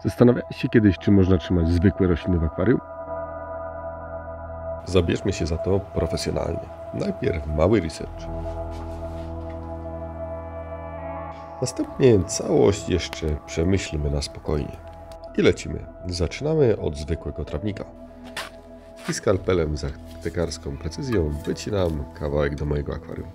Zastanawiałeś się kiedyś, czy można trzymać zwykłe rośliny w akwarium? Zabierzmy się za to profesjonalnie. Najpierw mały research. Następnie całość jeszcze przemyślimy na spokojnie. I lecimy. Zaczynamy od zwykłego trawnika. I skalpelem z aptekarską precyzją wycinam kawałek do mojego akwarium.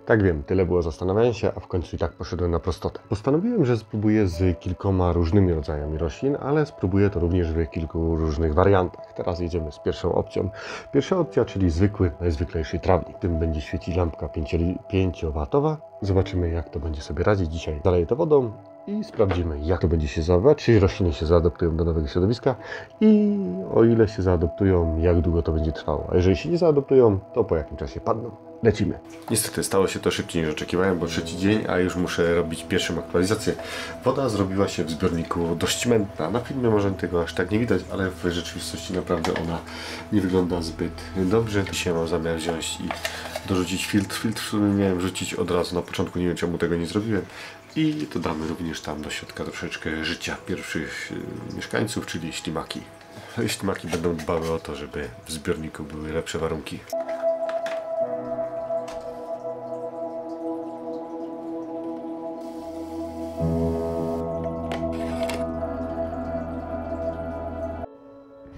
Tak wiem, tyle było zastanawiania się, a w końcu i tak poszedłem na prostotę. Postanowiłem, że spróbuję z kilkoma różnymi rodzajami roślin, ale spróbuję to również w kilku różnych wariantach. Teraz jedziemy z pierwszą opcją. Pierwsza opcja, czyli zwykły, najzwyklejszy trawnik. Tym będzie świecić lampka 5W. Zobaczymy, jak to będzie sobie radzić. Dzisiaj zaleję to wodą i sprawdzimy, jak to będzie się zachowywać, czy rośliny się zaadoptują do nowego środowiska i o ile się zaadoptują, jak długo to będzie trwało. A jeżeli się nie zaadoptują, to po jakim czasie padną. Lecimy. Niestety stało się to szybciej niż oczekiwałem, bo trzeci dzień, a już muszę robić pierwszą aktualizację. Woda zrobiła się w zbiorniku dość mętna. Na filmie może tego aż tak nie widać, ale w rzeczywistości naprawdę ona nie wygląda zbyt dobrze. Dzisiaj mam zamiar wziąć i dorzucić filtr. Filtr, który miałem rzucić od razu na początku, nie wiem czemu tego nie zrobiłem. I dodamy również tam do środka troszeczkę życia pierwszych mieszkańców, czyli ślimaki. Ślimaki będą dbały o to, żeby w zbiorniku były lepsze warunki.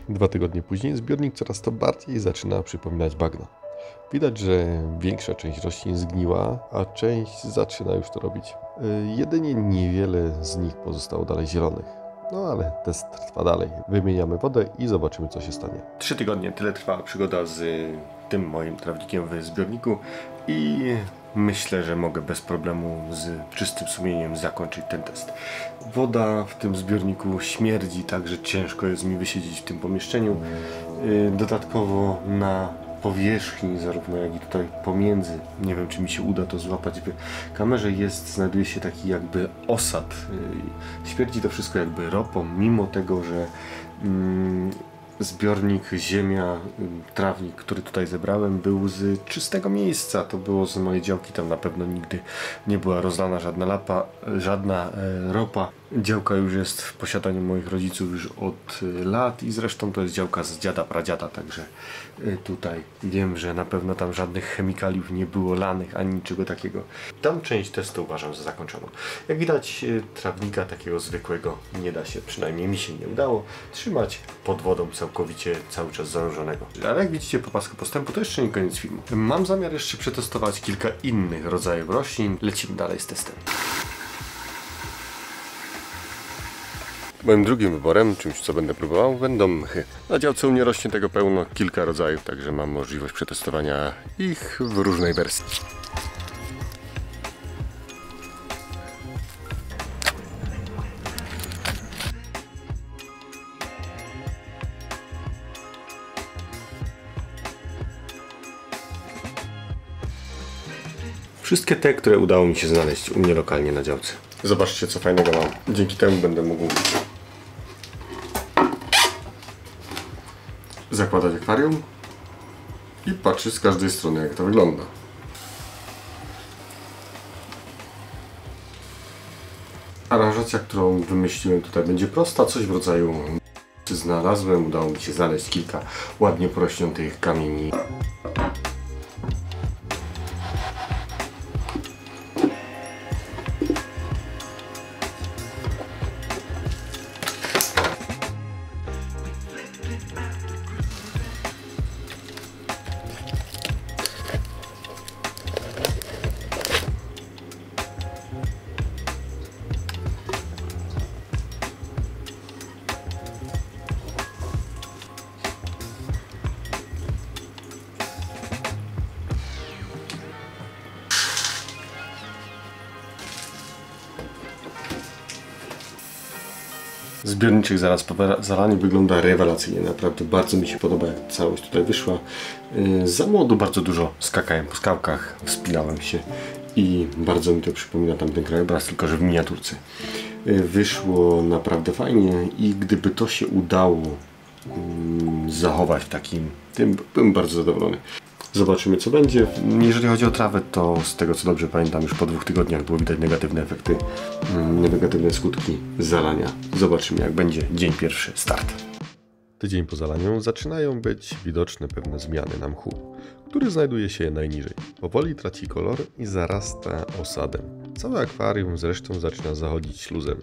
Dwa tygodnie później zbiornik coraz to bardziej zaczyna przypominać bagno. Widać, że większa część roślin zgniła, a część zaczyna już to robić. Jedynie niewiele z nich pozostało dalej zielonych. No ale test trwa dalej. Wymieniamy wodę i zobaczymy, co się stanie. 3 tygodnie, tyle trwała przygoda z tym moim trawnikiem w zbiorniku i myślę, że mogę bez problemu z czystym sumieniem zakończyć ten test. Woda w tym zbiorniku śmierdzi, także ciężko jest mi wysiedzieć w tym pomieszczeniu. Dodatkowo na powierzchni, zarówno jak i tutaj pomiędzy, nie wiem, czy mi się uda to złapać w kamerze, znajduje się taki jakby osad. Śmierdzi to wszystko jakby ropą, mimo tego, że zbiornik, ziemia, trawnik, który tutaj zebrałem, był z czystego miejsca. To było z mojej działki, tam na pewno nigdy nie była rozlana żadna ropa. Działka już jest w posiadaniu moich rodziców już od lat i zresztą to jest działka z dziada, pradziada, także tutaj wiem, że na pewno tam żadnych chemikaliów nie było lanych, ani niczego takiego. Tam część testu uważam za zakończoną. Jak widać, trawnika takiego zwykłego nie da się, przynajmniej mi się nie udało, trzymać pod wodą całkowicie cały czas zanurzonego. Ale jak widzicie po pasku postępu, to jeszcze nie koniec filmu. Mam zamiar jeszcze przetestować kilka innych rodzajów roślin. Lecimy dalej z testem. Moim drugim wyborem, czymś co będę próbował, będą mchy. Na działce u mnie rośnie tego pełno, kilka rodzajów, także mam możliwość przetestowania ich w różnej wersji. Wszystkie te, które udało mi się znaleźć u mnie lokalnie na działce. Zobaczcie, co fajnego mam. Dzięki temu będę mógł zakładać akwarium i patrzeć z każdej strony, jak to wygląda. Aranżacja, którą wymyśliłem tutaj, będzie prosta. Coś w rodzaju znalazłem. Udało mi się znaleźć kilka ładnie porośniętych kamieni. Zbiorniczek zaraz po zalaniu wygląda rewelacyjnie, naprawdę bardzo mi się podoba, jak całość tutaj wyszła. Za młodu bardzo dużo skakałem po skałkach, wspinałem się i bardzo mi to przypomina tamten krajobraz, tylko że w miniaturce. Wyszło naprawdę fajnie i gdyby to się udało zachować w takim tym, byłem bardzo zadowolony. Zobaczymy, co będzie. Jeżeli chodzi o trawę, to z tego co dobrze pamiętam, już po 2 tygodniach było widać negatywne efekty, negatywne skutki zalania. Zobaczymy, jak będzie dzień pierwszy, start. Tydzień po zalaniu zaczynają być widoczne pewne zmiany na mchu, który znajduje się najniżej. Powoli traci kolor i zarasta osadem. Całe akwarium zresztą zaczyna zachodzić śluzem,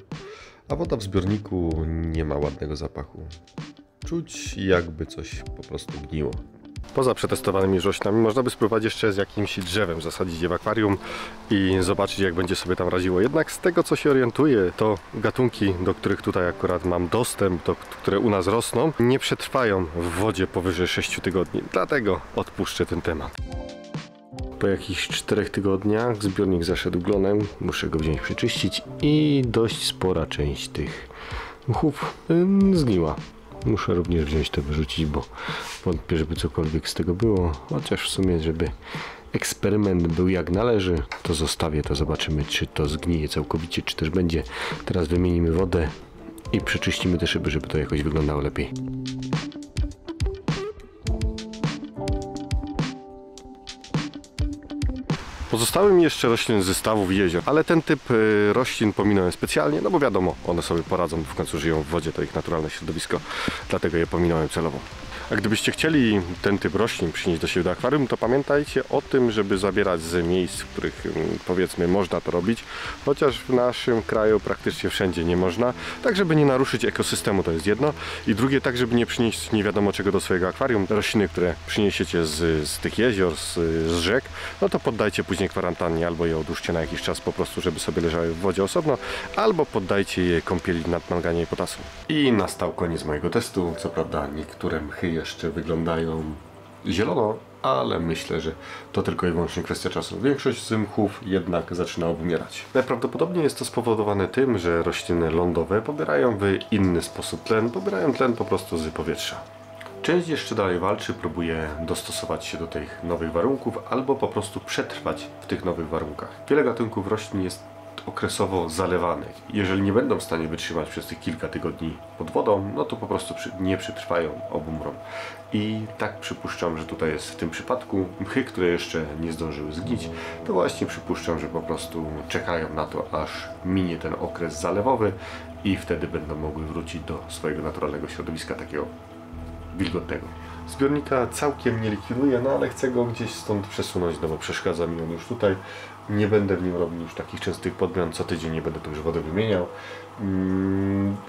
a woda w zbiorniku nie ma ładnego zapachu. Czuć, jakby coś po prostu gniło. Poza przetestowanymi roślinami można by spróbować jeszcze z jakimś drzewem, zasadzić je w akwarium i zobaczyć, jak będzie sobie tam radziło. Jednak z tego, co się orientuję, to gatunki, do których tutaj akurat mam dostęp, które u nas rosną, nie przetrwają w wodzie powyżej 6 tygodni. Dlatego odpuszczę ten temat. Po jakichś 4 tygodniach zbiornik zaszedł glonem, muszę go wziąć, przeczyścić i dość spora część tych mchów zgniła. Muszę również wziąć to, wyrzucić, bo wątpię, żeby cokolwiek z tego było. Chociaż w sumie, żeby eksperyment był jak należy, to zostawię to, zobaczymy, czy to zgnije całkowicie, czy też będzie. Teraz wymienimy wodę i przeczyścimy te szyby, żeby to jakoś wyglądało lepiej. Pozostały mi jeszcze rośliny z zestawów jezior, ale ten typ roślin pominąłem specjalnie, no bo wiadomo, one sobie poradzą, w końcu żyją w wodzie, to ich naturalne środowisko, dlatego je pominąłem celowo. A gdybyście chcieli ten typ roślin przynieść do siebie do akwarium, to pamiętajcie o tym, żeby zabierać z miejsc, w których powiedzmy można to robić, chociaż w naszym kraju praktycznie wszędzie nie można, tak żeby nie naruszyć ekosystemu, to jest jedno, i drugie, tak żeby nie przynieść nie wiadomo czego do swojego akwarium. Rośliny, które przyniesiecie z tych jezior, z rzek, no to poddajcie później kwarantannie, albo je odłóżcie na jakiś czas po prostu, żeby sobie leżały w wodzie osobno, albo poddajcie je kąpieli nadmangania i potasu. I nastał koniec mojego testu, co prawda niektóre mchy jeszcze wyglądają zielono, ale myślę, że to tylko i wyłącznie kwestia czasu. Większość z mchów jednak zaczyna obumierać. Najprawdopodobniej jest to spowodowane tym, że rośliny lądowe pobierają w inny sposób tlen, pobierają tlen po prostu z powietrza. Część jeszcze dalej walczy, próbuje dostosować się do tych nowych warunków albo po prostu przetrwać w tych nowych warunkach. Wiele gatunków roślin jest okresowo zalewanych. Jeżeli nie będą w stanie wytrzymać przez tych kilka tygodni pod wodą, no to po prostu nie przetrwają, obumrą. I tak przypuszczam, że tutaj jest w tym przypadku. Mchy, które jeszcze nie zdążyły zgnić, to właśnie przypuszczam, że po prostu czekają na to, aż minie ten okres zalewowy i wtedy będą mogły wrócić do swojego naturalnego środowiska, takiego wilgotnego. Zbiornika całkiem nie likwiduję, no ale chcę go gdzieś stąd przesunąć, no bo przeszkadza mi on już tutaj. Nie będę w nim robił już takich częstych podmian, co tydzień nie będę tu już wodę wymieniał.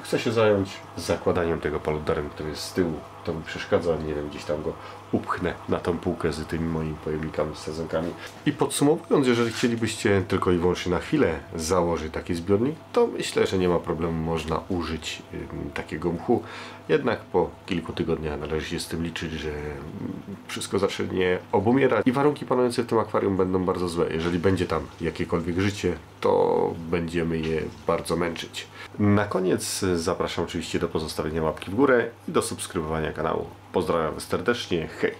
Chcę się zająć zakładaniem tego paludarem, który jest z tyłu. To mi przeszkadza, nie wiem, gdzieś tam go upchnę na tą półkę z tymi moimi pojemnikami, z sadzonkami. I podsumowując, jeżeli chcielibyście tylko i wyłącznie na chwilę założyć taki zbiornik, to myślę, że nie ma problemu, można użyć takiego mchu. Jednak po kilku tygodniach należy się z tym liczyć, że wszystko zacznie obumierać i warunki panujące w tym akwarium będą bardzo złe. Jeżeli będzie tam jakiekolwiek życie, to będziemy je bardzo męczyć. Na koniec zapraszam oczywiście do pozostawienia łapki w górę i do subskrybowania kanału. Pozdrawiam serdecznie, hej!